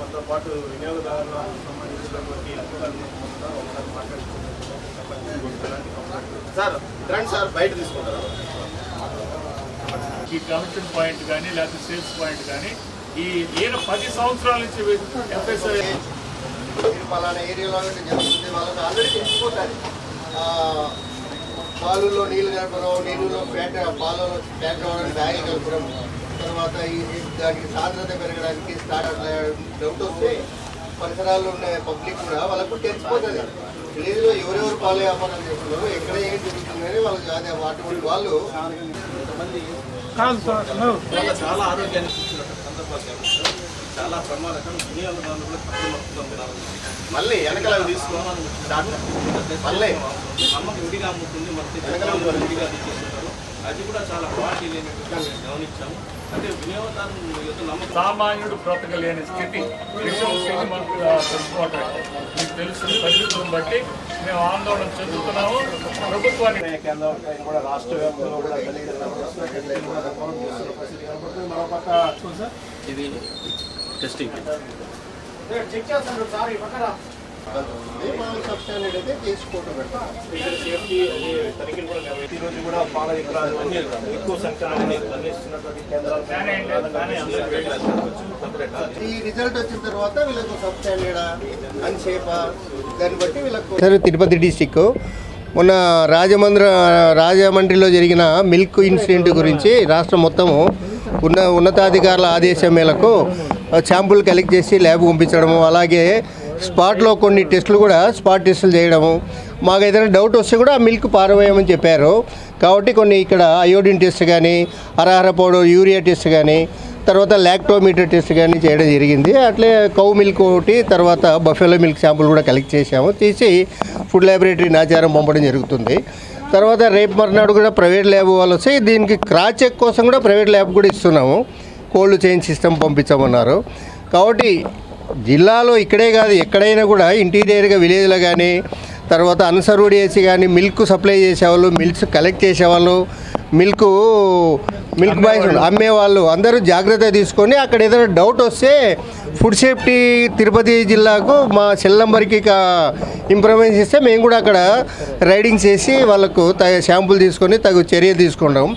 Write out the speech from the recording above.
మనతో పాటు వినియోగదారులకు సంబంధించినటువంటి అధికారులు ఒకసారి మాట్లాడుతున్నారు సార్. రండి సార్, బయట తీసుకుంటారు. ఈ కలెక్షన్ పాయింట్ కానీ లేకపోతే సేల్స్ పాయింట్ కానీ ఈయన 10 సంవత్సరాల నుంచి ఎఫ్ఎస్ఐ పలానా ఏరియాలో జరుగుతుంది, వాళ్ళకి ఆల్రెడీ తెలిసిపోతుంది. పాలులో నీళ్ళు కలపడం, నీళ్ళలో పాలలో ఫ్యాట్ రావడానికి బ్యాగ్ కలపడం, తర్వాత దానికి సాంద్రత పెరగడానికి డౌట్ వస్తే పరిసరాల్లో ఉన్న పబ్లిక్ కూడా వాళ్ళకు తెలిసిపోతుంది. విలేజ్లో ఎవరెవరు పాలు వ్యాపారం చేస్తున్నారు, ఎక్కడ ఏం జరుగుతుందని వాళ్ళకి అటువంటి వాళ్ళు చాలా ఆరోగ్యాన్ని చూసినటువంటి సందర్భాలు చాలా ప్రమాదకరం. వినియోగదారులు కూడా తక్కువ ఉండాలి. మళ్ళీ వెనకాల తీసుకోవాలి. మళ్ళీ అమ్మకు విడిగా అమ్ముతుంది, మరి విడిగా తీసుకుంటారు. అది కూడా చాలా క్వాలిటీ లేనటువంటి గమనించాము. అంటే వినియోగదారులు నమ్మకం సామాన్యుడు బ్రతకలేని స్థితి విషయం స్థితి మనకు తెలుసుకోవటం మీకు తెలుస్తుంది. పరిస్థితులను బట్టి మేము ఆందోళన చెందుతున్నాము. ప్రభుత్వానికి కేంద్రం కూడా రాష్ట్ర వ్యాప్తంగా కూడా మరోపక్క ఇది టెస్టింగ్ చెక్ చేస్తాడు సార్. ఈ పక్కన సబ్స్టాండర్డ్ అయితే చేసుకోవటం ఈరోజు కూడా పాల విక్రయాలు ఎక్కువ సంఖ్యలో అందిస్తున్నటువంటి కేంద్రాలు. ఈ రిజల్ట్ వచ్చిన తర్వాత వీళ్ళకు సబ్స్టాండర్డా అన్సేపా దాన్ని బట్టి వీళ్ళకు. తిరుపతి డిస్టిక్ మొన్న రాజమండ్రిలో జరిగిన మిల్క్ ఇన్సిడెంట్ గురించి రాష్ట్రం మొత్తము ఉన్నతాధికారుల ఆదేశం మేరకు శాంపుల్ కలెక్ట్ చేసి ల్యాబ్ పంపించడము, అలాగే స్పాట్లో కొన్ని టెస్టులు కూడా స్పాట్ టెస్టులు చేయడము. మాకు ఏదైనా డౌట్ వస్తే కూడా ఆ మిల్క్ పారవేయమని చెప్పారు. కాబట్టి కొన్ని ఇక్కడ అయోడిన్ టెస్ట్ కానీ, అరహర పౌడర్ యూరియా టెస్ట్ కానీ, తర్వాత లాక్టోమీటర్ టెస్ట్ కానీ చేయడం జరిగింది. అట్లే కౌ మిల్క్ ఒకటి, తర్వాత బఫెలో మిల్క్ శాంపుల్ కూడా కలెక్ట్ చేసాము. తీసి ఫుడ్ ల్యాబొరేటరీ నాచారం పంపడం జరుగుతుంది. తర్వాత రేపు మర్నాడు కూడా ప్రైవేట్ ల్యాబ్ వాళ్ళు వస్తే దీనికి క్రాస్ చెక్ కోసం కూడా ప్రైవేట్ ల్యాబ్ కూడా ఇస్తున్నాము. కోల్డ్ చైన్ సిస్టమ్ పంపించమన్నారు. కాబట్టి జిల్లాలో ఇక్కడే కాదు ఎక్కడైనా కూడా ఇంటీరియర్గా విలేజ్లో కానీ, తర్వాత అన్సర్వ్డ్ ఏసీ కానీ, మిల్క్ సప్లై చేసేవాళ్ళు, మిల్క్స్ కలెక్ట్ చేసేవాళ్ళు, మిల్క్ బాయ్స్ అమ్మేవాళ్ళు అందరూ జాగ్రత్త తీసుకొని అక్కడ ఏదైనా డౌట్ వస్తే ఫుడ్ సేఫ్టీ తిరుపతి జిల్లాకు మా సెల్ నెంబర్కి ఇంప్రూవ్మెంట్స్ ఇస్తే మేము కూడా అక్కడ రైడింగ్ చేసి వాళ్ళకు శాంపుల్ తీసుకొని తగు చర్య తీసుకుంటాం.